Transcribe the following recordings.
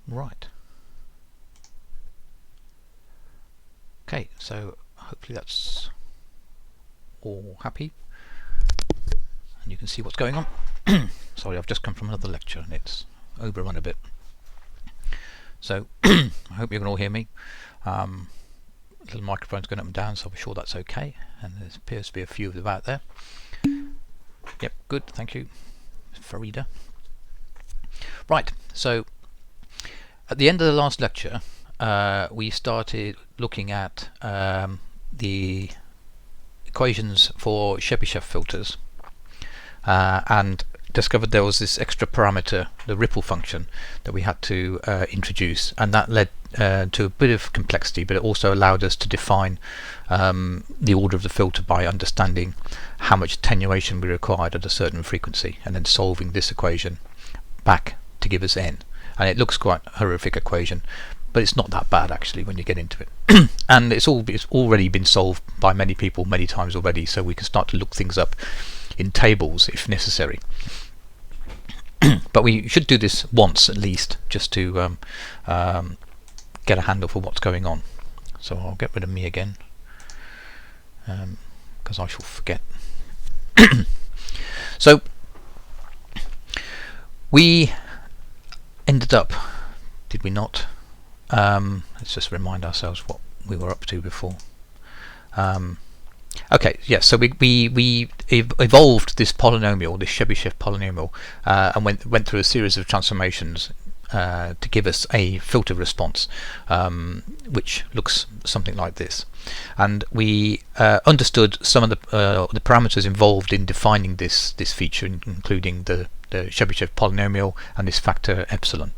Right. Okay, so hopefully that's all happy and you can see what's going on. Sorry, I've just come from another lecture and it's overrun a bit. So I hope you can all hear me. Little microphone's going up and down, so I'm sure that's okay, and there appears to be a few of them out there. Yep, good, thank you, Farida. Right, so at the end of the last lecture we started looking at the equations for Chebyshev filters and discovered there was this extra parameter, the ripple function, that we had to introduce, and that led to a bit of complexity, but it also allowed us to define the order of the filter by understanding how much attenuation we required at a certain frequency, and then solving this equation back to give us n. And it looks quite a horrific equation, but it's not that bad actually when you get into it. And it's already been solved by many people many times already, so we can start to look things up in tables if necessary. But we should do this once at least, just to get a handle for what's going on. So I'll get rid of me again, because I shall forget. So we ended up, did we not? Let's just remind ourselves what we were up to before. Okay, yes, so we evolved this polynomial, this Chebyshev polynomial, and went through a series of transformations to give us a filter response, which looks something like this. And we understood some of the parameters involved in defining this feature, including the Chebyshev polynomial and this factor epsilon.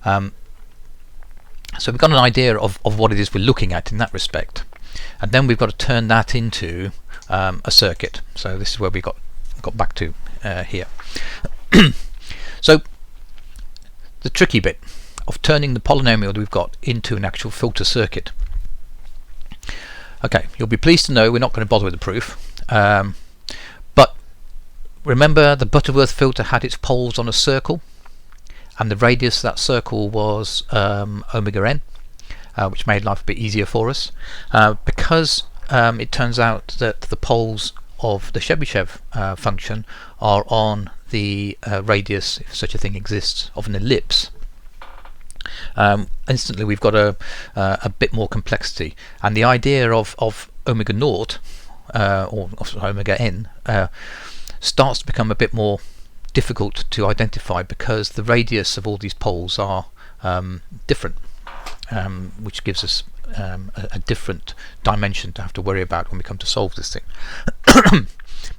So we've got an idea of what it is we're looking at in that respect. And then we've got to turn that into a circuit. So this is where we got back to here. So the tricky bit of turning the polynomial that we've got into an actual filter circuit. Okay, you'll be pleased to know we're not going to bother with the proof, but remember the Butterworth filter had its poles on a circle, and the radius of that circle was omega n. Which made life a bit easier for us, because it turns out that the poles of the Chebyshev function are on the radius, if such a thing exists, of an ellipse. Instantly we've got a bit more complexity, and the idea of omega naught or omega n starts to become a bit more difficult to identify, because the radius of all these poles are different. Which gives us a different dimension to have to worry about when we come to solve this thing. But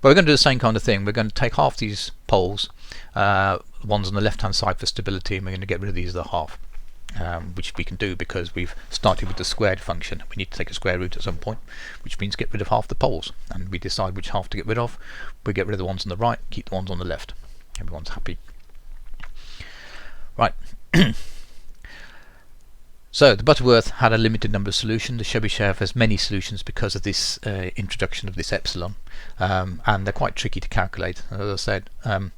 we're going to do the same kind of thing. We're going to take half these poles, the ones on the left hand side for stability, and we're going to get rid of these other half, which we can do because we've started with the squared function. We need to take a square root at some point, which means get rid of half the poles, and we decide which half to get rid of. We get rid of the ones on the right, keep the ones on the left. Everyone's happy. Right. So the Butterworth had a limited number of solutions. The Chebyshev has many solutions because of this introduction of this epsilon, and they're quite tricky to calculate. As I said, I'm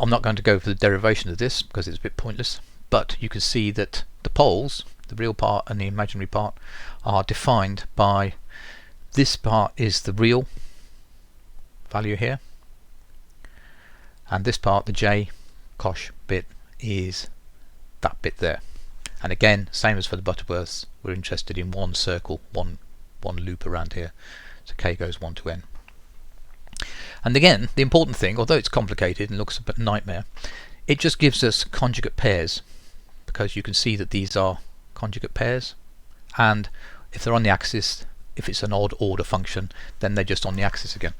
not going to go for the derivation of this because it's a bit pointless, but you can see that the poles, the real part and the imaginary part, are defined by this part is the real value here, and this part, the J cosh bit, is that bit there. And again, same as for the Butterworths, we're interested in one circle, one loop around here. So k goes 1 to n. And again, the important thing, although it's complicated and looks a bit nightmare, it just gives us conjugate pairs, because you can see that these are conjugate pairs, and if they're on the axis, if it's an odd order function, then they're just on the axis again,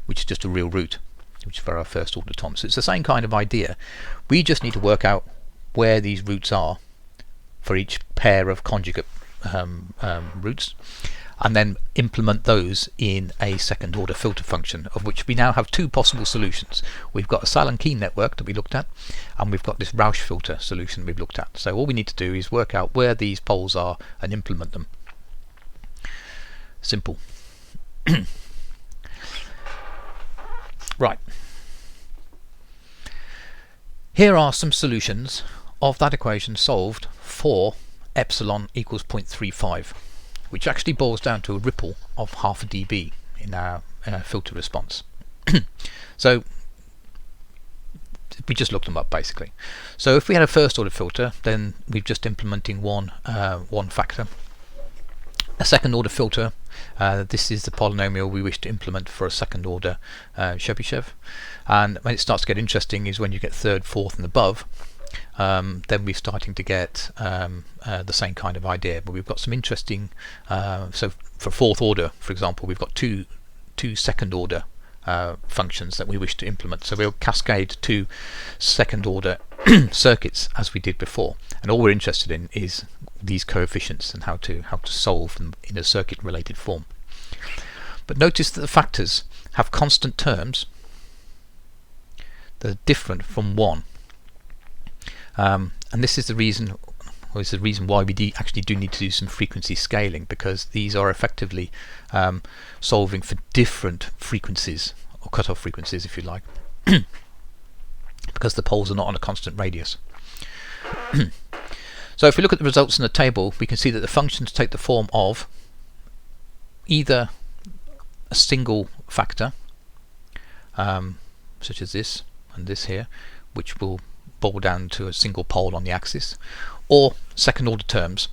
which is just a real root, which is for our first order term. So it's the same kind of idea. We just need to work out where these roots are for each pair of conjugate roots, and then implement those in a second order filter function, of which we now have two possible solutions. We've got a Salenkin network that we looked at, and we've got this Rausch filter solution we've looked at. So all we need to do is work out where these poles are and implement them. Simple. Right. Here are some solutions of that equation solved for epsilon equals 0.35, which actually boils down to a ripple of half a dB in our filter response. So we just looked them up basically. So if we had a first order filter, then we're just implementing one factor. A second order filter, this is the polynomial we wish to implement for a second order Chebyshev, and when it starts to get interesting is when you get third, fourth and above. Then we're starting to get the same kind of idea, but we've got some interesting, so for fourth order for example, we've got two second order functions that we wish to implement. So we'll cascade two second order circuits as we did before, and all we're interested in is these coefficients and how to solve them in a circuit related form. But notice that the factors have constant terms that are different from 1, and this is the reason why we actually do need to do some frequency scaling, because these are effectively solving for different frequencies, or cutoff frequencies if you like, because the poles are not on a constant radius. So if we look at the results in the table, we can see that the functions take the form of either a single factor, such as this and this here, which will boil down to a single pole on the axis, or second order terms.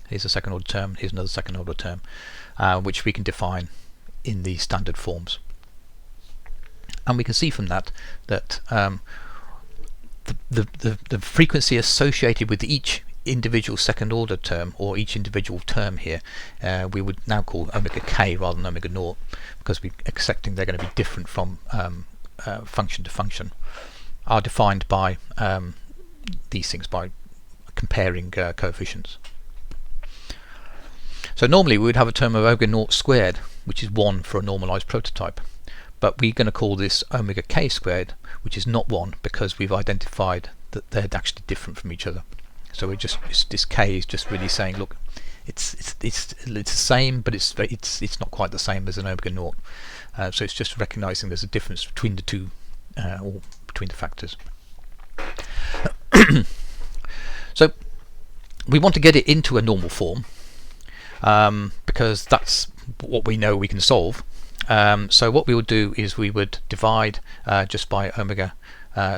Here's a second order term, here's another second order term, which we can define in the standard forms. And we can see from that that the frequency associated with each individual second order term, or each individual term here, we would now call omega k rather than omega naught, because we're accepting they're going to be different from function to function, are defined by these things, by comparing coefficients. So normally we would have a term of omega naught squared, which is 1 for a normalized prototype, but we're going to call this omega k squared, which is not 1, because we've identified that they're actually different from each other. So we're just, this k is just really saying, look, it's the same, but it's not quite the same as an omega naught. So it's just recognizing there's a difference between the two, or between the factors. So we want to get it into a normal form, because that's what we know we can solve. So what we would do is we would divide just by omega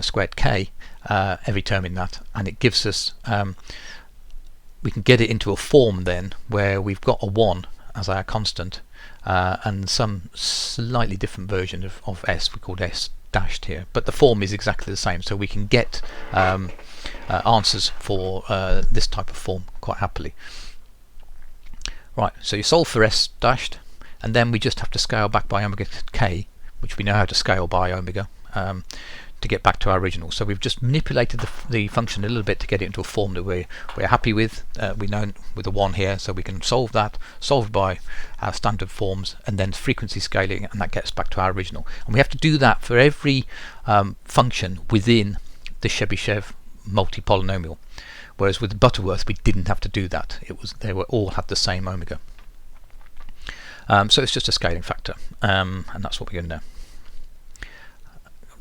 squared k every term in that, and it gives us, we can get it into a form then where we've got a 1 as our constant, and some slightly different version of s, we called s dashed here, but the form is exactly the same, so we can get answers for this type of form quite happily. Right, so you solve for s dashed, and then we just have to scale back by omega k, which we know how to scale by omega, to get back to our original. So we've just manipulated the function a little bit to get it into a form that we're happy with. We know with a 1 here, so we can solve that, solved by our standard forms, and then frequency scaling, and that gets back to our original. And we have to do that for every function within the Chebyshev multi-polynomial, whereas with Butterworth we didn't have to do that. They were all had the same omega. So it's just a scaling factor, and that's what we're going to know.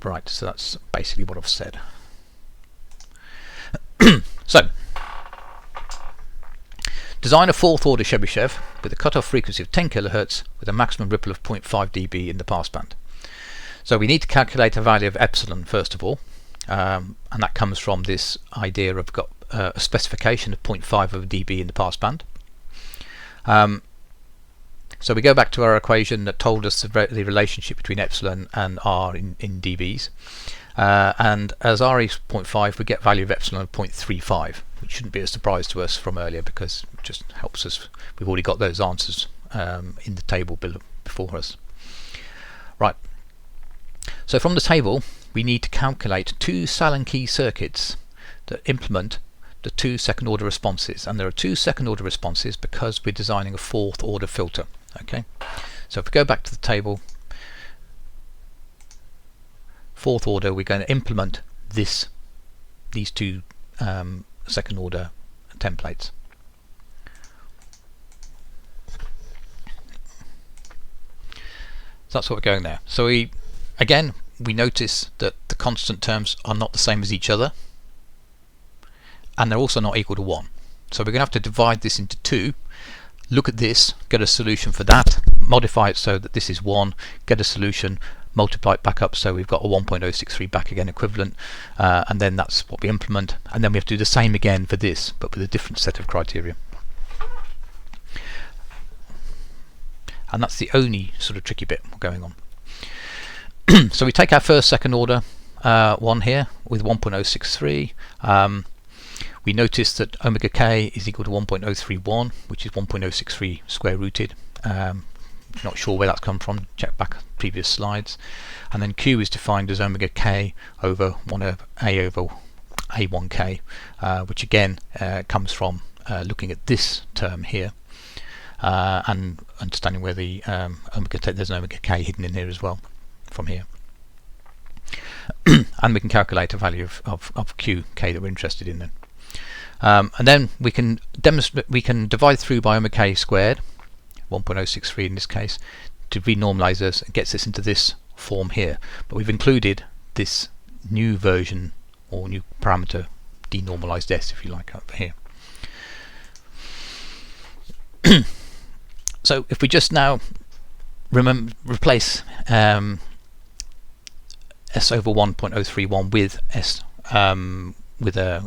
Right, so that's basically what I've said. So, design a fourth order Chebyshev with a cutoff frequency of 10 kHz with a maximum ripple of 0.5 dB in the passband. So we need to calculate a value of epsilon first of all, and that comes from this idea of got a specification of 0.5 of a dB in the passband. So we go back to our equation that told us the relationship between epsilon and r in dBs, and as r is 0.5 we get value of epsilon of 0.35, which shouldn't be a surprise to us from earlier because it just helps us. We've already got those answers in the table before us. Right, so from the table we need to calculate two Sallen-Key circuits that implement the two second order responses, and there are two second order responses because we're designing a fourth order filter. Okay, so if we go back to the table, fourth order, we're going to implement these two second order templates. So that's what we're going there. So we again we notice that the constant terms are not the same as each other, and they're also not equal to 1. So we're going to have to divide this into 2, look at this, get a solution for that, modify it so that this is 1, get a solution, multiply it back up so we've got a 1.063 back again equivalent, and then that's what we implement, and then we have to do the same again for this, but with a different set of criteria. And that's the only sort of tricky bit going on. So we take our first second order one here with 1.063. We notice that omega k is equal to 1.031, which is 1.063 square rooted. Not sure where that's come from, check back previous slides. And then q is defined as omega k over 1 over a over a1k, which again comes from looking at this term here and understanding where the omega k, there's an omega k hidden in here as well from here. And we can calculate a value of qk that we're interested in then. And then we can demonstrate, we can divide through by omega k squared, 1.063 in this case, to renormalize this and gets us into this form here. But we've included this new version or new parameter, denormalized s if you like, over here. So if we just now replace s over 1.031 with s with a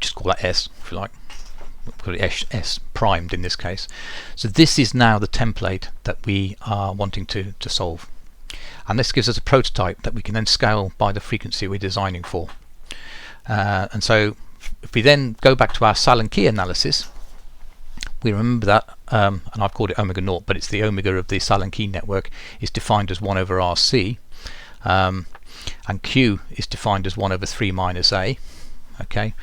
just call that s if you like, we'll call it s primed in this case. So this is now the template that we are wanting to solve, and this gives us a prototype that we can then scale by the frequency we're designing for. And so if we then go back to our Sallen-Key analysis, we remember that, and I've called it omega naught, but it's the omega of the Sallen-Key network is defined as 1 over RC, and Q is defined as 1 over 3 minus A. Okay,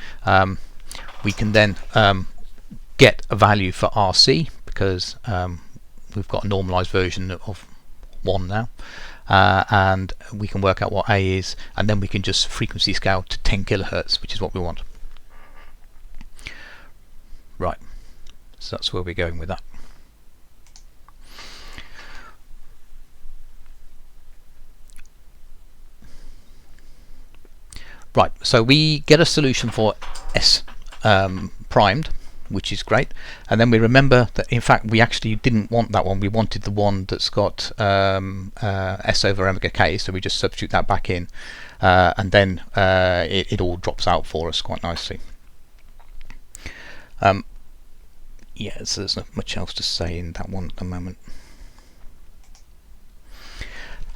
we can then get a value for RC because we've got a normalized version of 1 now, and we can work out what A is, and then we can just frequency scale to 10 kilohertz, which is what we want. Right, so that's where we're going with that. Right, so we get a solution for S primed, which is great, and then we remember that in fact we actually didn't want that one, we wanted the one that's got S over omega k, so we just substitute that back in, and then it all drops out for us quite nicely. Yeah, so there's not much else to say in that one at the moment.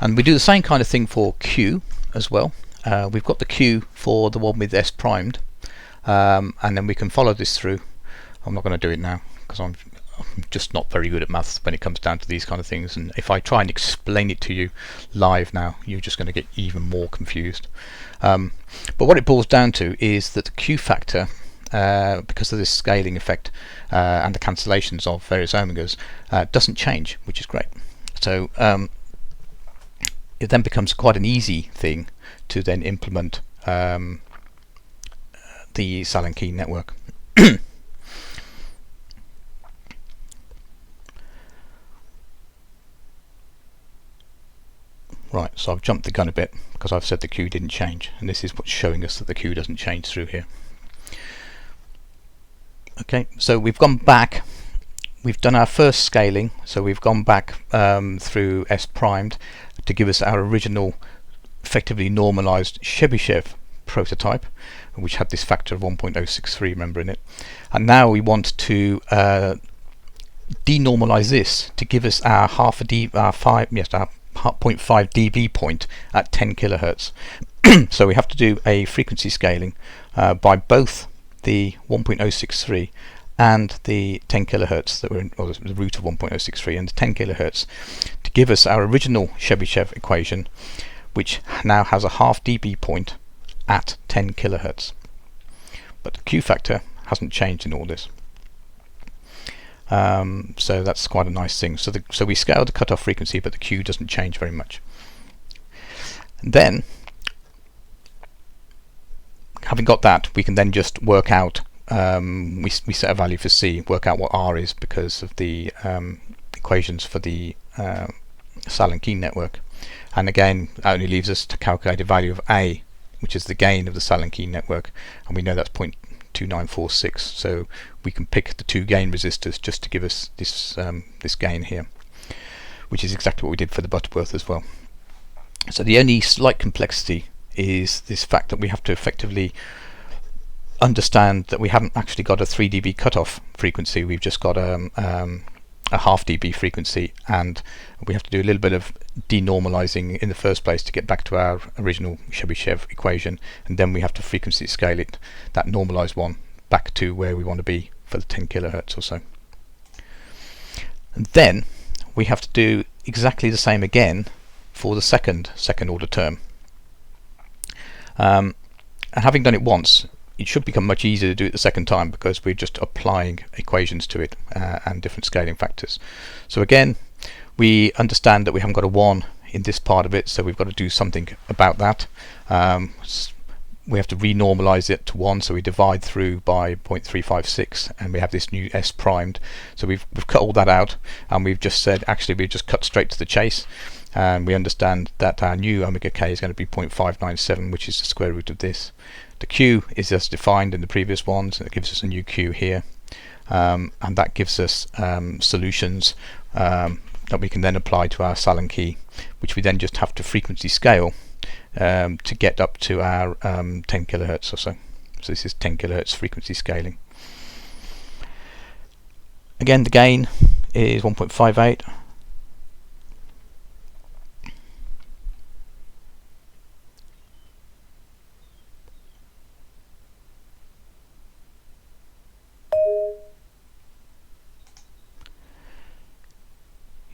And we do the same kind of thing for Q as well. We've got the Q for the one with S primed, and then we can follow this through. I'm not going to do it now because I'm just not very good at maths when it comes down to these kind of things, and if I try and explain it to you live now, you're just going to get even more confused. But what it boils down to is that the Q factor, because of this scaling effect and the cancellations of various omegas, doesn't change, which is great. So it then becomes quite an easy thing to then implement the Sallen-Key network. Right, so I've jumped the gun a bit because I've said the Q didn't change, and this is what's showing us that the Q doesn't change through here. Okay, so we've gone back, we've done our first scaling, so we've gone back through S primed to give us our original effectively normalized Chebyshev prototype, which had this factor of 1.063, remember, in it. And now we want to denormalize this to give us our our 0.5 dB point at 10 kilohertz. So we have to do a frequency scaling by both the 1.063 and the 10 kilohertz that we're in, or the root of 1.063 and the 10 kilohertz, to give us our original Chebyshev equation, which now has a 0.5 dB point at 10 kilohertz. But the Q factor hasn't changed in all this. So that's quite a nice thing. So we scale the cutoff frequency, but the Q doesn't change very much. And then, having got that, we can then just work out, we set a value for C, work out what R is because of the equations for the Sallen-Key network. and again that only leaves us to calculate a value of A, which is the gain of the Sallen-Key network, and we know that's 0.2946, so we can pick the two gain resistors just to give us this this gain here, which is exactly what we did for the Butterworth as well. So the only slight complexity is this fact that we have to effectively understand that we haven't actually got a 3 dB cutoff frequency, we've just got a half dB frequency, and we have to do a little bit of denormalizing in the first place to get back to our original Chebyshev equation, and then we have to frequency scale it, that normalized one, back to where we want to be for the 10 kilohertz or so. And then we have to do exactly the same again for the second order term. And having done it once, it should become much easier to do it the second time, because we're just applying equations to it and different scaling factors. So again, we understand that we haven't got a 1 in this part of it, so we've got to do something about that. We have to renormalize it to 1, so we divide through by 0.356, and we have this new S primed. So we've cut all that out, and we've just said, actually we just cut straight to the chase, and we understand that our new omega k is going to be 0.597, which is the square root of this. The Q is as defined in the previous ones, and it gives us a new Q here, and that gives us solutions that we can then apply to our Sallen-Key, which we then just have to frequency scale to get up to our 10 kilohertz or so. So this is 10 kilohertz frequency scaling. Again, the gain is 1.58.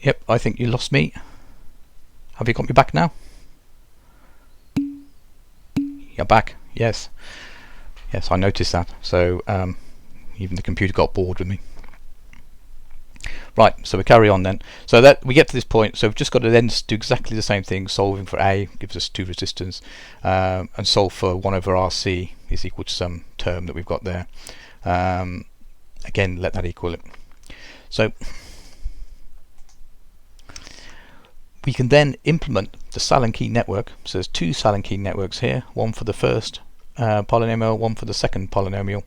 Yep, I think you lost me. Have you got me back now? You're back. Yes. Yes, I noticed that. So even the computer got bored with me. Right, so we carry on then. So that we get to this point, so we've just got to then do exactly the same thing. Solving for A gives us 2 resistors, and solve for 1 over RC is equal to some term that we've got there. Again, let that equal it. So we can then implement the Sallen-Key network. So there's 2 Sallen-Key networks here, one for the first polynomial, one for the second polynomial.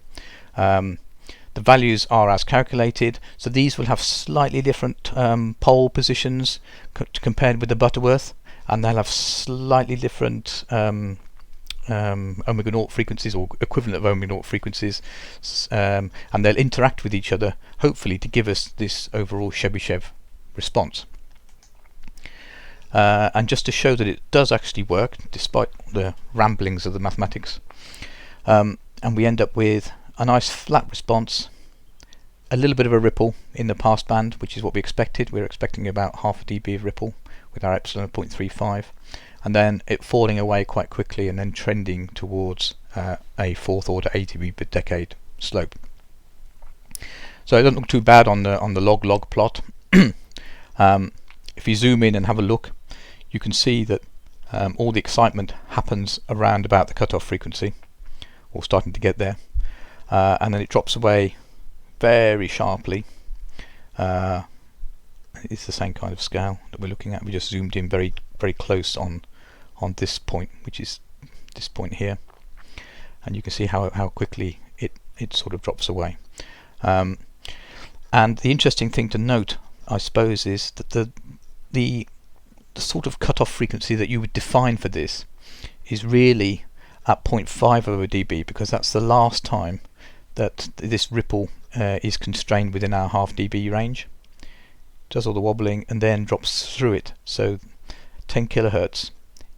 The values are as calculated, so these will have slightly different pole positions compared with the Butterworth, and they'll have slightly different omega naught frequencies, or equivalent of omega naught frequencies, and they'll interact with each other, hopefully to give us this overall Chebyshev response. And just to show that it does actually work despite the ramblings of the mathematics, and we end up with a nice flat response, a little bit of a ripple in the passband, which is what we expected. We're expecting about half a dB of ripple with our epsilon of 0.35, and then it falling away quite quickly and then trending towards a 4th order 80 dB per decade slope. So it doesn't look too bad on the log plot. If you zoom in and have a look, you can see that all the excitement happens around about the cutoff frequency, or starting to get there, and then it drops away very sharply. It's the same kind of scale that we're looking at. We just zoomed in very close on this point, which is this point here, and you can see how quickly it sort of drops away. And the interesting thing to note, I suppose, is that the sort of cutoff frequency that you would define for this is really at 0.5 over dB, because that's the last time that this ripple is constrained within our half dB range. Does all the wobbling and then drops through it. So 10 kilohertz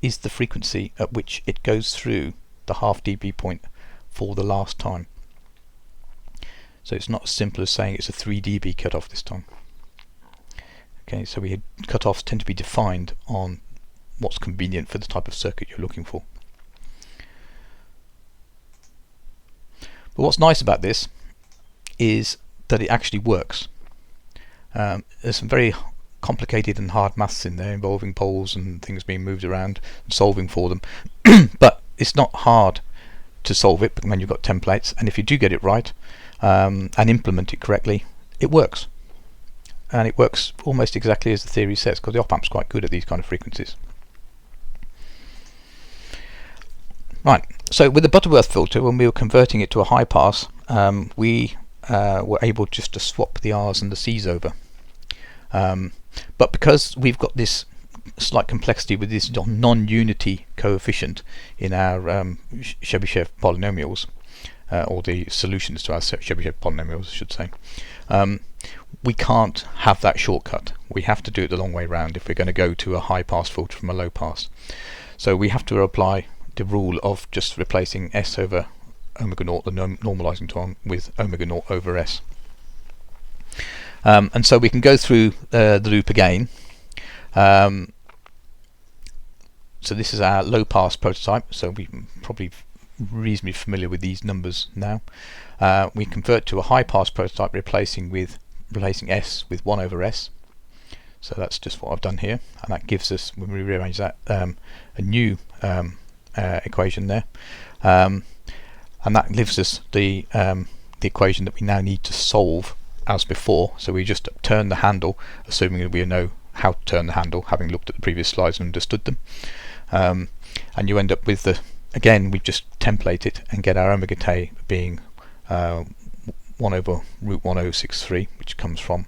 is the frequency at which it goes through the half dB point for the last time. So it's not as simple as saying it's a 3 dB cutoff this time. Okay, so cutoffs tend to be defined on what's convenient for the type of circuit you're looking for. But what's nice about this is that it actually works. There's some very complicated and hard maths in there involving poles and things being moved around and solving for them, but it's not hard to solve it when you've got templates, and if you do get it right and implement it correctly, it works. And it works almost exactly as the theory says, because the op-amp's quite good at these kind of frequencies. Right, so with the Butterworth filter, when we were converting it to a high pass, we were able just to swap the R's and the C's over. But because we've got this slight complexity with this non-unity coefficient in our Chebyshev polynomials, or the solutions to our Chebyshev polynomials, I should say, we can't have that shortcut. We have to do it the long way round if we're going to go to a high pass filter from a low pass. So we have to apply the rule of just replacing S over omega naught, the normalizing term, with omega naught over S. And so we can go through the loop again. So this is our low pass prototype, so we're probably reasonably familiar with these numbers now. We convert to a high pass prototype, replacing S with 1 over S. So that's just what I've done here, and that gives us, when we rearrange that, a new equation there, and that gives us the equation that we now need to solve as before. So we just turn the handle, assuming that we know how to turn the handle, having looked at the previous slides and understood them, and you end up with again we just template it and get our omega t being 1 over root 1063, which comes from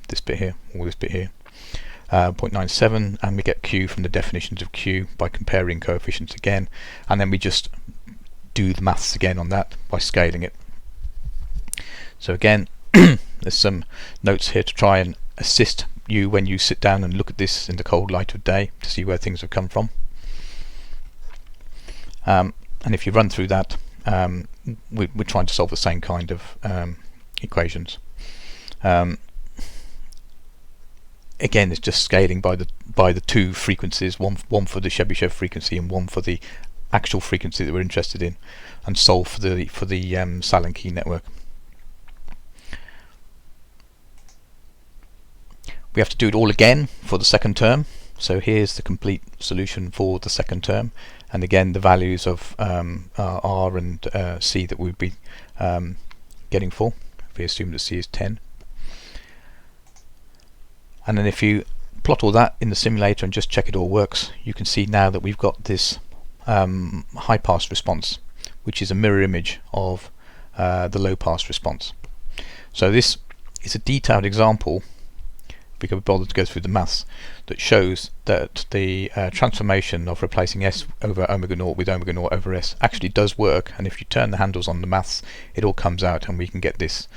this bit here, or this bit here, 0.97, and we get Q from the definitions of Q by comparing coefficients again, and then we just do the maths again on that by scaling it. So again, there's some notes here to try and assist you when you sit down and look at this in the cold light of day to see where things have come from. And if you run through that, we're trying to solve the same kind of equations. Again, it's just scaling by the two frequencies, one for the Chebyshev frequency and one for the actual frequency that we're interested in, and solve for the Sallen-Key network. We have to do it all again for the second term. So here's the complete solution for the second term, and again the values of R and C that we'd be getting for, if we assume that C is 10. And then if you plot all that in the simulator and just check it all works, you can see now that we've got this high pass response, which is a mirror image of the low pass response. So this is a detailed example, if we could bother to go through the maths, that shows that the transformation of replacing S over omega naught with omega naught over S actually does work, and if you turn the handles on the maths, it all comes out and we can get this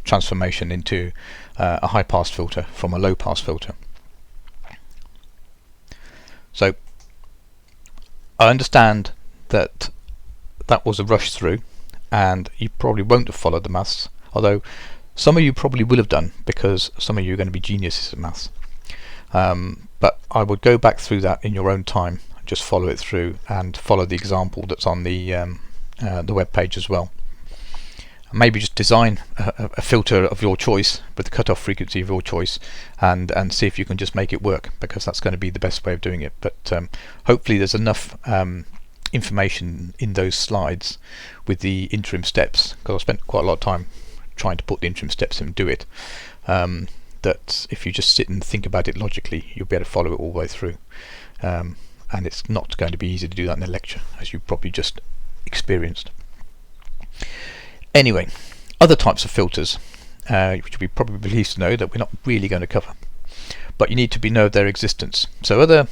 transformation into a high pass filter from a low pass filter. So I understand that that was a rush through, and you probably won't have followed the maths, although some of you probably will have done, because some of you are going to be geniuses at maths. But I would go back through that in your own time, just follow it through and follow the example that's on the web page as well. And maybe just design a filter of your choice with the cutoff frequency of your choice, and see if you can just make it work, because that's going to be the best way of doing it. But hopefully there's enough information in those slides with the interim steps, because I spent quite a lot of time trying to put the interim steps in and do it, that if you just sit and think about it logically, you'll be able to follow it all the way through, and it's not going to be easy to do that in a lecture, as you probably just experienced. Anyway, other types of filters, which we probably pleased to know that we're not really going to cover, but you need to know their existence. So other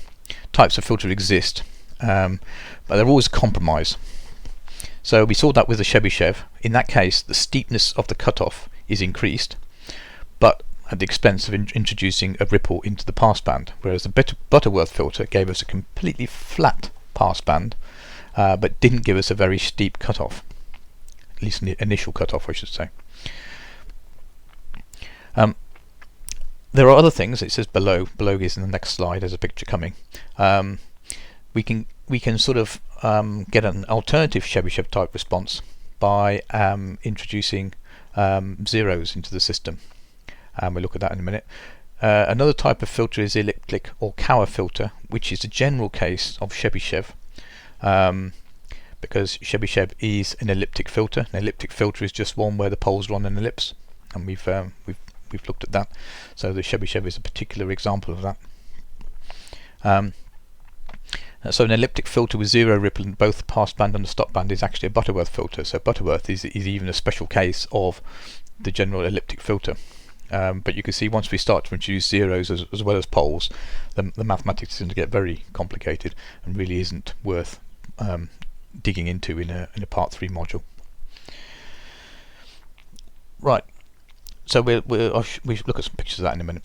types of filter exist, but they're always a compromise. So we saw that with the Chebyshev. In that case, the steepness of the cutoff is increased, but at the expense of introducing a ripple into the passband, whereas the Butterworth filter gave us a completely flat passband, but didn't give us a very steep cutoff, at least an initial cutoff, I should say. There are other things. It says below is in the next slide. There's a picture coming. We can sort of get an alternative Chebyshev type response by introducing zeros into the system, and we'll look at that in a minute. Another type of filter is elliptic or Kauer filter, which is a general case of Chebyshev, because Chebyshev is an elliptic filter. An elliptic filter is just one where the poles are on an ellipse, and we've looked at that. So the Chebyshev is a particular example of that. So an elliptic filter with zero ripple in both the passband and the stopband is actually a Butterworth filter. So Butterworth is even a special case of the general elliptic filter. But you can see once we start to introduce zeros as well as poles, the mathematics is going to get very complicated and really isn't worth digging into in a part 3 module. Right, so we'll look at some pictures of that in a minute.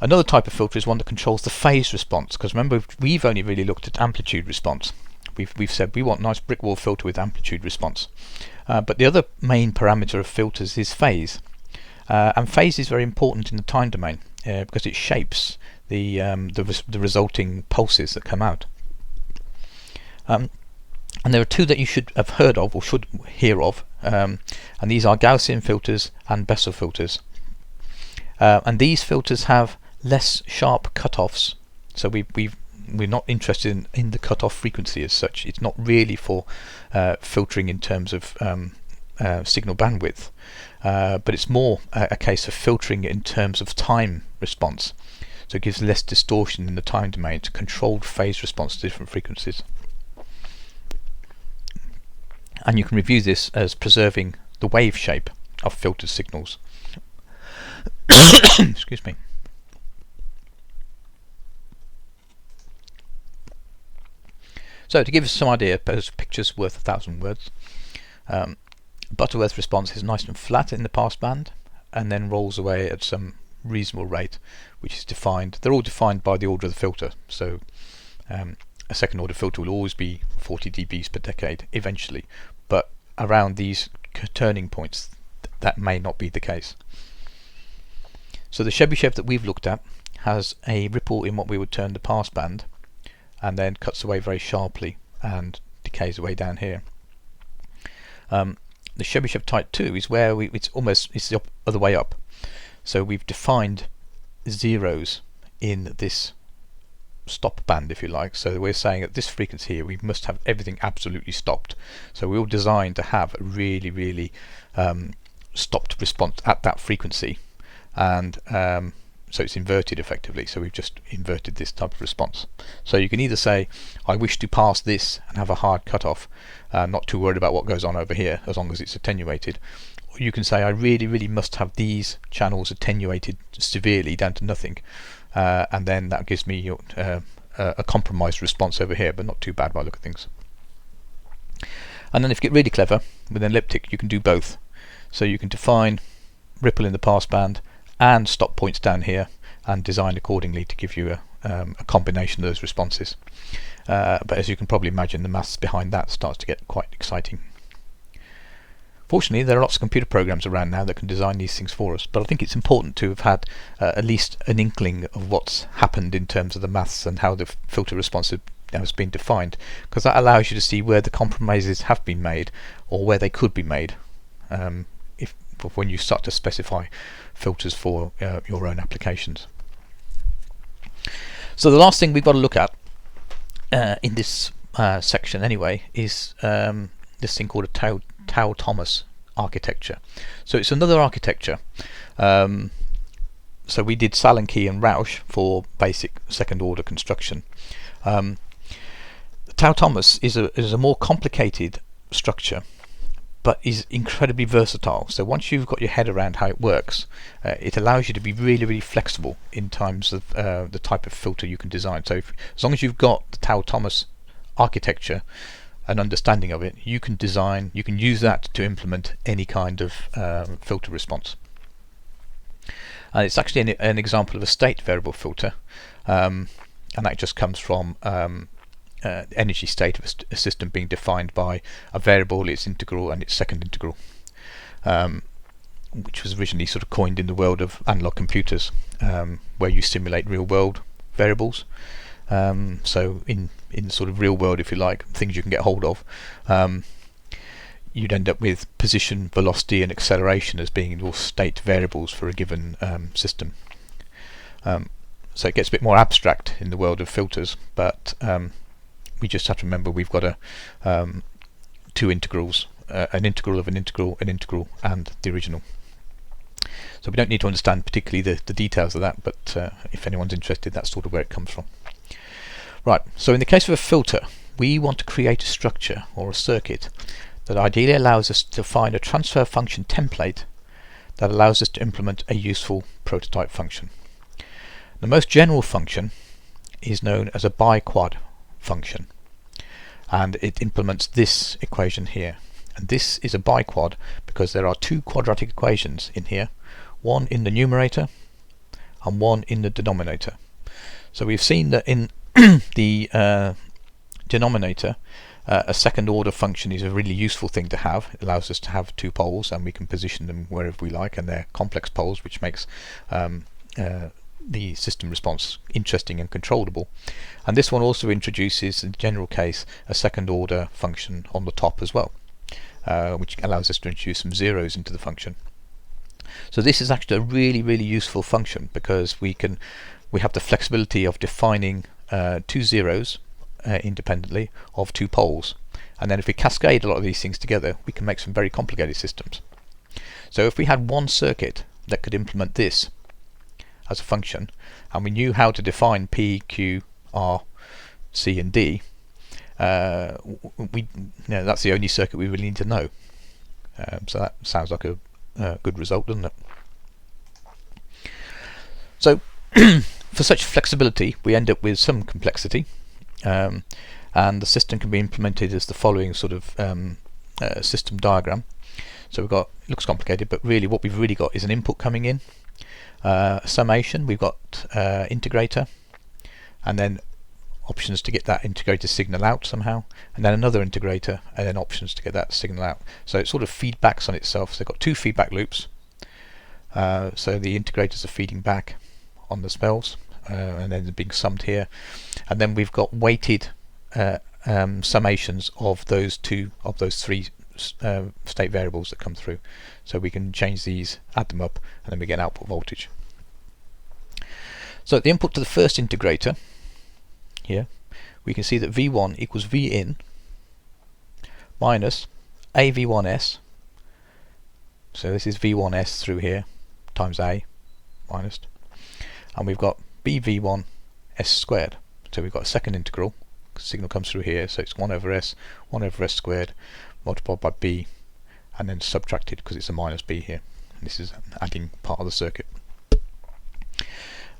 Another type of filter is one that controls the phase response, because remember we've only really looked at amplitude response. We've said we want a nice brick wall filter with amplitude response, but the other main parameter of filters is phase, and phase is very important in the time domain because it shapes the resulting pulses that come out. And there are two that you should have heard of or should hear of, and these are Gaussian filters and Bessel filters. And these filters have less sharp cutoffs, so we're not interested in the cutoff frequency as such. It's not really for filtering in terms of signal bandwidth, but it's more a case of filtering in terms of time response. So it gives less distortion in the time domain. It's a controlled phase response to different frequencies. And you can review this as preserving the wave shape of filtered signals. Excuse me. So to give us some idea, a picture's worth 1,000 words. Butterworth response is nice and flat in the passband and then rolls away at some reasonable rate, which is defined. They're all defined by the order of the filter. So a second order filter will always be 40 dBs per decade eventually, but around these turning points that may not be the case. So the Chebyshev that we've looked at has a ripple in what we would term the passband, and then cuts away very sharply and decays away down here. The Chebyshev Type 2 is where it's the other way up. So we've defined zeros in this stop band, if you like. So we're saying at this frequency here we must have everything absolutely stopped. So we're all designed to have a really stopped response at that frequency, and so it's inverted effectively. So we've just inverted this type of response. So you can either say I wish to pass this and have a hard cutoff, not too worried about what goes on over here as long as it's attenuated, or you can say I really must have these channels attenuated severely down to nothing, and then that gives me a compromised response over here, but not too bad by the look of things. And then if you get really clever with an elliptic, you can do both. So you can define ripple in the passband and stop points down here and design accordingly to give you a combination of those responses. But as you can probably imagine, the maths behind that starts to get quite exciting. Fortunately, there are lots of computer programs around now that can design these things for us, but I think it's important to have had at least an inkling of what's happened in terms of the maths and how the filter response has been defined, because that allows you to see where the compromises have been made or where they could be made when you start to specify filters for your own applications. So the last thing we've got to look at in this section anyway is this thing called a Tau-Thomas architecture. So it's another architecture. So we did Salenky and Rausch for basic second order construction. Tau-Thomas is a more complicated structure, but is incredibly versatile. So once you've got your head around how it works, it allows you to be really flexible in terms of the type of filter you can design. So as long as you've got the Tau-Thomas architecture, an understanding of it, you can use that to implement any kind of filter response. And it's actually an example of a state variable filter, and that just comes from energy state of a system being defined by a variable, its integral and its second integral, which was originally sort of coined in the world of analog computers, where you simulate real world variables. So in sort of real world, if you like, things you can get hold of, you'd end up with position, velocity and acceleration as being your state variables for a given system. So it gets a bit more abstract in the world of filters, but we just have to remember we've got two integrals, an integral of an integral, and the original. So we don't need to understand particularly the details of that, but if anyone's interested, that's sort of where it comes from. Right, so in the case of a filter, we want to create a structure or a circuit that ideally allows us to find a transfer function template that allows us to implement a useful prototype function. The most general function is known as a biquad function, and it implements this equation here. And this is a biquad because there are two quadratic equations in here, one in the numerator and one in the denominator. So we've seen that in the denominator, a second order function is a really useful thing to have. It allows us to have two poles and we can position them wherever we like, and they're complex poles, which makes the system response interesting and controllable. And this one also introduces, in the general case, a second order function on the top as well, which allows us to introduce some zeros into the function. So this is actually a really useful function because we have the flexibility of defining two zeros independently of two poles, and then if we cascade a lot of these things together, we can make some very complicated systems. So if we had one circuit that could implement this as a function, and we knew how to define P, Q, R, C and D, that's the only circuit we really need to know. So that sounds like a good result, doesn't it? So for such flexibility, we end up with some complexity, and the system can be implemented as the following sort of system diagram. So we've got, it looks complicated, but really what we've really got is an input coming in, a summation, we've got integrator, and then options to get that integrator signal out somehow, and then another integrator, and then options to get that signal out. So it sort of feedbacks on itself. So they've got two feedback loops, so the integrators are feeding back on the spells, and then they're being summed here, and then we've got weighted summations of those three state variables that come through. So we can change these, add them up, and then we get an output voltage. So the input to the first integrator here, we can see that V1 equals V in minus A V1S, so this is V1S through here, times A minus, and we've got BV1 S squared, so we've got a second integral, signal comes through here, so it's 1 over S squared multiplied by B, and then subtracted because it's a minus B here, and this is adding part of the circuit.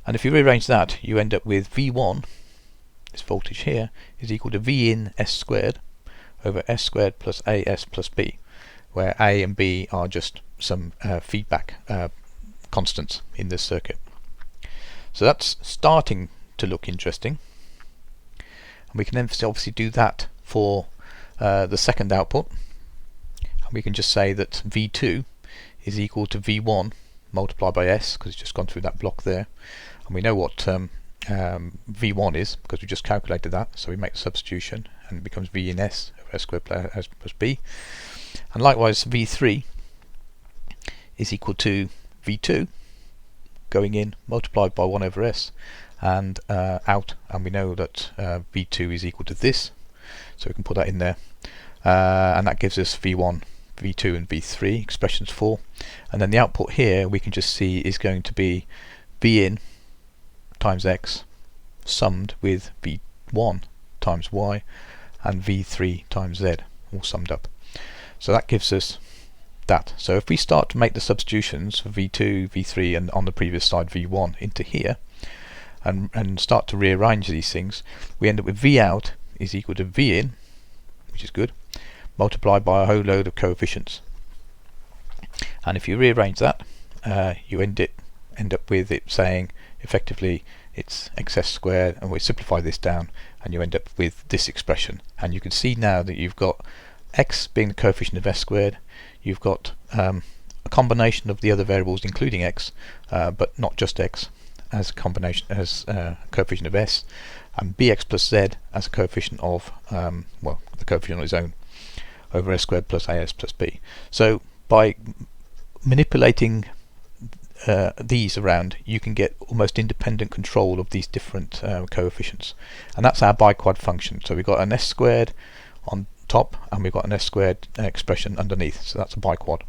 And if you rearrange that, you end up with V1, this voltage here, is equal to V in S squared over S squared plus AS plus B, where A and B are just some feedback constants in this circuit. So that's starting to look interesting, and we can then obviously do that for the second output, and we can just say that V2 is equal to V1 multiplied by S, because it's just gone through that block there, and we know what V1 is because we just calculated that, so we make the substitution and it becomes V in S over S squared plus S plus B, and likewise V3 is equal to V2 going in multiplied by 1 over S and out, and we know that V2 is equal to this, so we can put that in there, and that gives us V1, V2 and V3 expressions for, and then the output here we can just see is going to be V in times X summed with V1 times Y and V3 times Z, all summed up. So that gives us that. So if we start to make the substitutions for V2, V3 and on the previous slide V1 into here, and start to rearrange these things, we end up with V out is equal to V in, which is good, multiplied by a whole load of coefficients. And if you rearrange that, you end up with it saying effectively it's XS squared, and we simplify this down and you end up with this expression. And you can see now that you've got X being the coefficient of S squared, you've got a combination of the other variables including X, but not just X, as a combination as a coefficient of S, and Bx plus Z as a coefficient of well, the coefficient on its own over S squared plus AS plus B. So by manipulating these around, you can get almost independent control of these different coefficients, and that's our biquad function. So we've got an S squared on top and we've got an S squared expression underneath, so that's a biquad.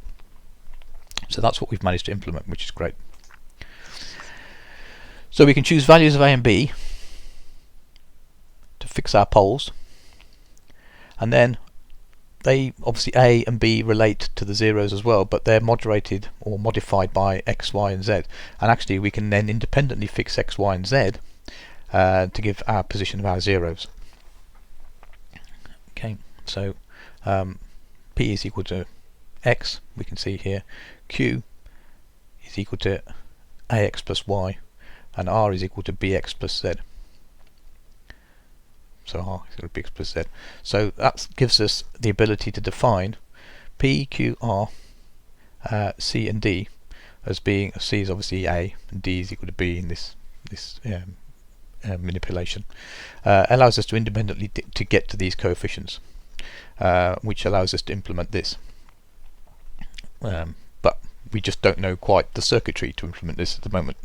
So that's what we've managed to implement, which is great. So we can choose values of A and B fix our poles, and then they obviously A and B relate to the zeros as well, but they're moderated or modified by X, Y and Z, and actually we can then independently fix X, Y and Z to give our position of our zeros. Okay, so P is equal to X, we can see here, Q is equal to AX plus Y, and R is equal to BX plus Z. So R is equal to BX plus Z. So that gives us the ability to define P, Q, R, C and D as being, C is obviously A and D is equal to B in this manipulation. Allows us to independently to get to these coefficients, which allows us to implement this. But we just don't know quite the circuitry to implement this at the moment.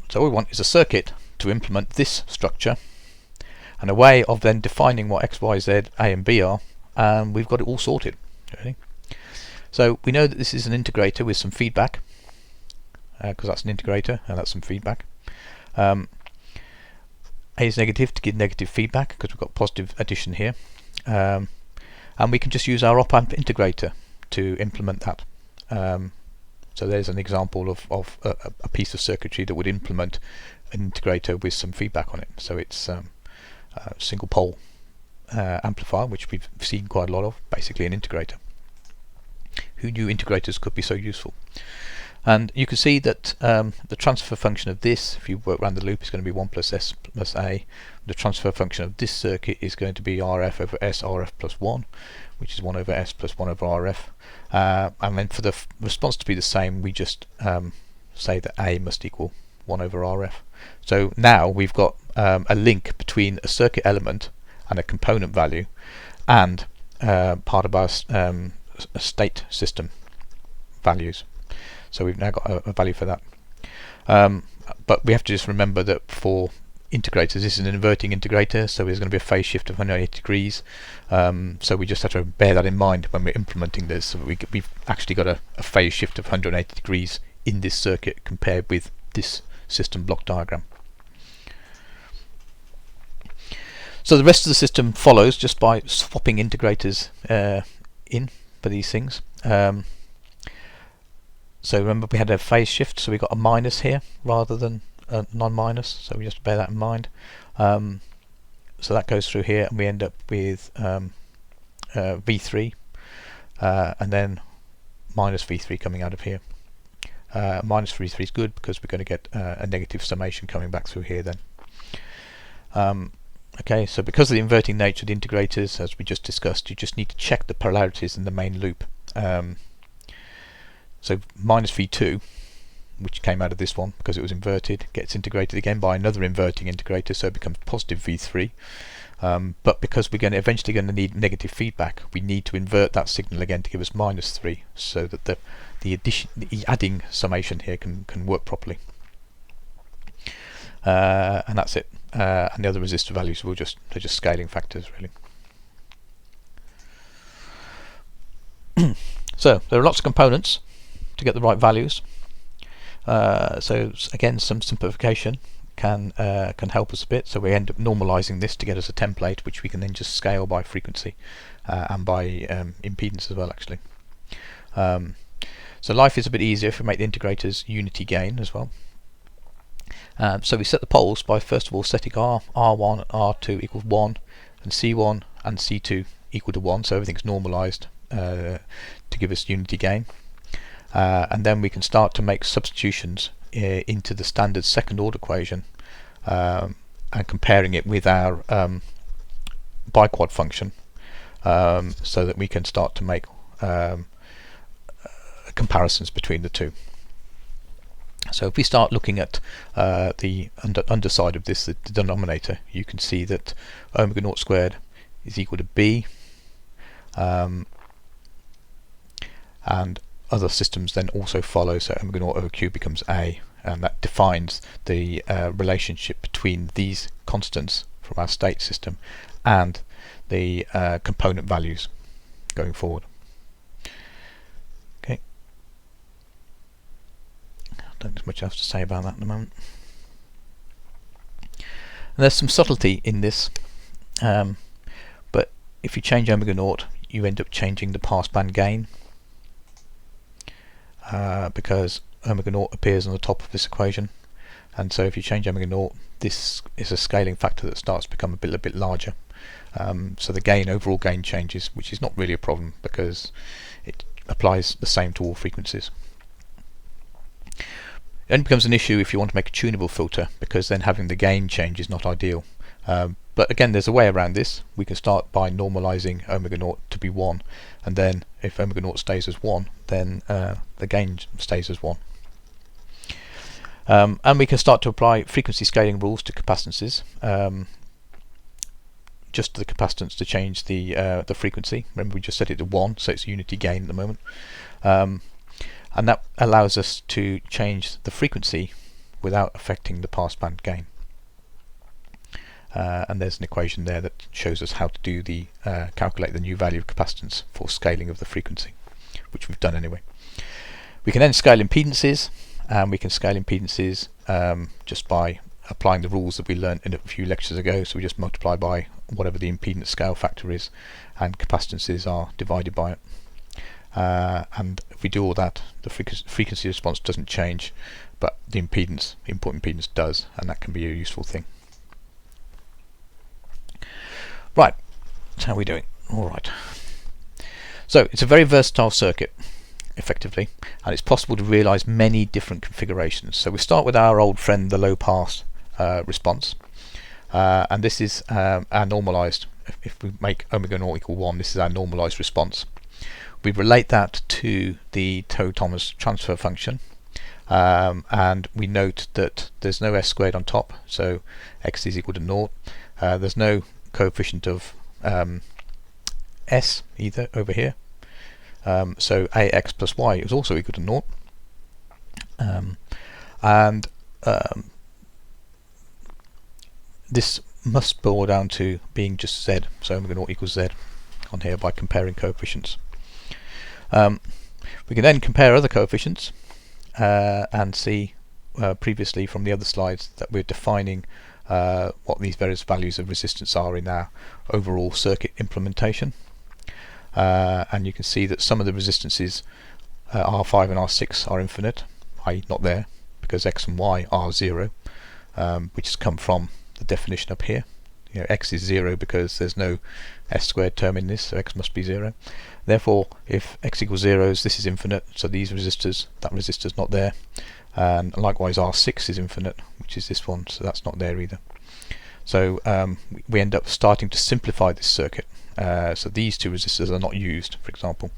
So all we want is a circuit to implement this structure, and a way of then defining what X, Y, Z, A and B are, and we've got it all sorted. Okay. So we know that this is an integrator with some feedback, because that's an integrator and that's some feedback. A is negative to give negative feedback because we've got positive addition here, and we can just use our op-amp integrator to implement that. So there's an example of a piece of circuitry that would implement an integrator with some feedback on it. So it's a single pole amplifier, which we've seen quite a lot of, basically an integrator. Who knew integrators could be so useful? And you can see that the transfer function of this, if you work around the loop, is going to be 1 plus S plus A. The transfer function of this circuit is going to be RF over S RF plus 1, which is 1 over S plus 1 over RF. And then for the response to be the same, we just say that A must equal 1 over RF. So now we've got a link between a circuit element and a component value, and part of our state system values. So we've now got a value for that. But we have to just remember that for integrators, this is an inverting integrator, so there's going to be a phase shift of 180 degrees. So we just have to bear that in mind when we're implementing this. So we've actually got a phase shift of 180 degrees in this circuit compared with this system block diagram. So the rest of the system follows just by swapping integrators in for these things. So remember we had a phase shift, so we got a minus here rather than a non-minus, so we just bear that in mind. So that goes through here and we end up with V3 and then minus V3 coming out of here. Minus V3 is good because we're going to get a negative summation coming back through here then. Okay, so because of the inverting nature of the integrators, as we just discussed, you just need to check the polarities in the main loop. So minus V2, which came out of this one because it was inverted, gets integrated again by another inverting integrator, so it becomes positive V3. But because we're eventually going to need negative feedback, we need to invert that signal again to give us minus 3, so that the adding summation here can work properly. And that's it. And the other resistor values they're just scaling factors really. So there are lots of components to get the right values. So again, some simplification can help us a bit. So we end up normalizing this to get us a template, which we can then just scale by frequency and by impedance as well, actually. So life is a bit easier if we make the integrators unity gain as well. So we set the poles by first of all setting R1 and R2 equals 1 and C1 and C2 equal to 1, so everything's normalized to give us unity gain. And then we can start to make substitutions into the standard second order equation and comparing it with our biquad function, so that we can start to make comparisons between the two. So if we start looking at the underside of this, the denominator, you can see that omega naught squared is equal to B, and other systems then also follow, so omega naught over Q becomes A, and that defines the relationship between these constants from our state system and the component values going forward. Okay, don't have much else to say about that at the moment. And there's some subtlety in this, but if you change omega naught, you end up changing the passband gain, because omega naught appears on the top of this equation, and so if you change omega naught, this is a scaling factor that starts to become a bit larger. So the overall gain changes, which is not really a problem because it applies the same to all frequencies. It only becomes an issue if you want to make a tunable filter, because then having the gain change is not ideal. But again, there's a way around this. We can start by normalizing omega naught to be 1, and then if omega naught stays as 1, then the gain stays as 1. And we can start to apply frequency scaling rules to capacitances, just to the capacitance to change the frequency. Remember, we just set it to 1, so it's unity gain at the moment. And that allows us to change the frequency without affecting the passband gain. And there's an equation there that shows us how to do the calculate the new value of capacitance for scaling of the frequency, which we've done anyway. We can then scale impedances, and we can scale impedances just by applying the rules that we learned in a few lectures ago. So we just multiply by whatever the impedance scale factor is, and capacitances are divided by it. And if we do all that, the frequency response doesn't change, but the impedance, input impedance, does, and that can be a useful thing. Right, so how are we doing? Alright. So it's a very versatile circuit, effectively, and it's possible to realise many different configurations. So we start with our old friend, the low pass response, and this is our normalised. If we make omega naught equal 1, this is our normalised response. We relate that to the Thomas transfer function, and we note that there's no s squared on top, so x is equal to 0. There's no coefficient of s either over here, so ax plus y is also equal to 0. And this must boil down to being just z, so omega naught equals z on here by comparing coefficients. We can then compare other coefficients and see previously from the other slides that we're defining what these various values of resistance are in our overall circuit implementation. And you can see that some of the resistances, R5 and R6, are infinite, i.e. not there, because x and y are 0, which has come from the definition up here. You know, x is 0 because there's no s squared term in this, so x must be 0. Therefore, if x equals 0, this is infinite, so these resistors, that resistor's not there. And likewise R6 is infinite, which is this one, so that's not there either. So we end up starting to simplify this circuit, so these two resistors are not used, for example.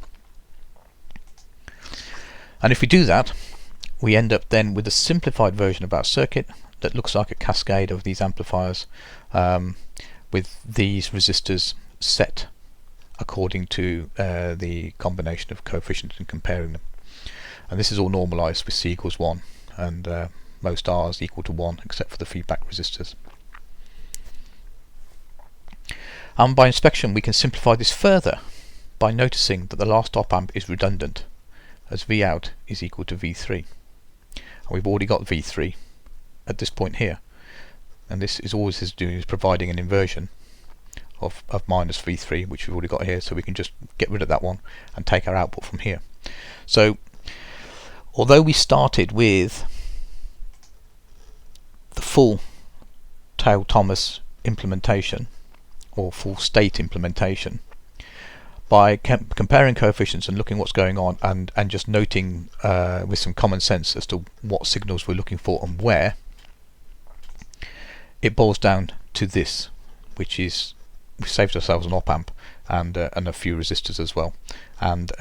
And if we do that, we end up then with a simplified version of our circuit that looks like a cascade of these amplifiers, with these resistors set according to the combination of coefficients and comparing them. And this is all normalised with C equals 1, and most R's equal to 1 except for the feedback resistors. And by inspection we can simplify this further by noticing that the last op-amp is redundant, as V out is equal to V3. And we've already got V3 at this point here, and this is always is providing an inversion of minus V3, which we've already got here, so we can just get rid of that one and take our output from here. So although we started with the full Tail-Thomas implementation, or full state implementation, by comparing coefficients and looking what's going on, and just noting with some common sense as to what signals we're looking for and where, it boils down to this, which is we've saved ourselves an op-amp and a few resistors as well, and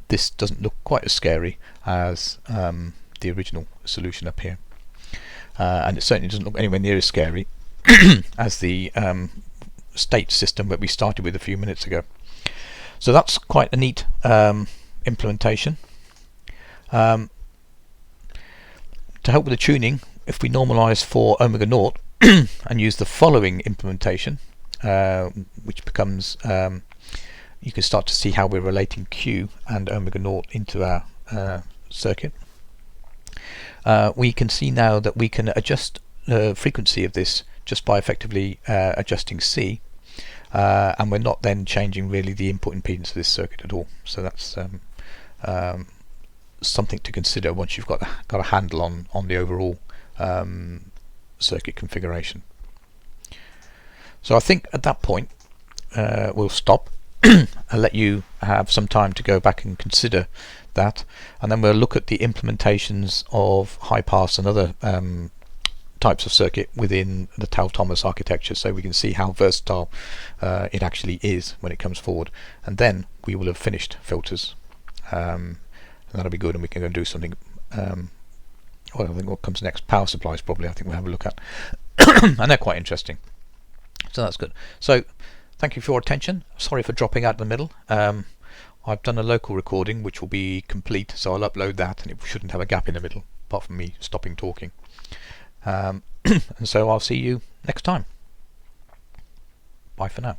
this doesn't look quite as scary as the original solution up here, and it certainly doesn't look anywhere near as scary as the state system that we started with a few minutes ago. So that's quite a neat implementation. To help with the tuning, if we normalise for omega naught and use the following implementation, which becomes you can start to see how we're relating Q and omega naught into our circuit. We can see now that we can adjust the frequency of this just by effectively adjusting C, and we're not then changing really the input impedance of this circuit at all. So that's something to consider once you've got a handle on the overall circuit configuration. So I think at that point we'll stop and let you have some time to go back and consider that, and then we'll look at the implementations of high pass and other types of circuit within the Tail-Thomas architecture, so we can see how versatile it actually is when it comes forward. And then we will have finished filters, and that'll be good, and we can go and do something. Well, I think what comes next, power supplies probably, I think we'll have a look at. And they're quite interesting, so that's good. So thank you for your attention. Sorry for dropping out in the middle. I've done a local recording which will be complete, so I'll upload that, and it shouldn't have a gap in the middle apart from me stopping talking. And so I'll see you next time. Bye for now.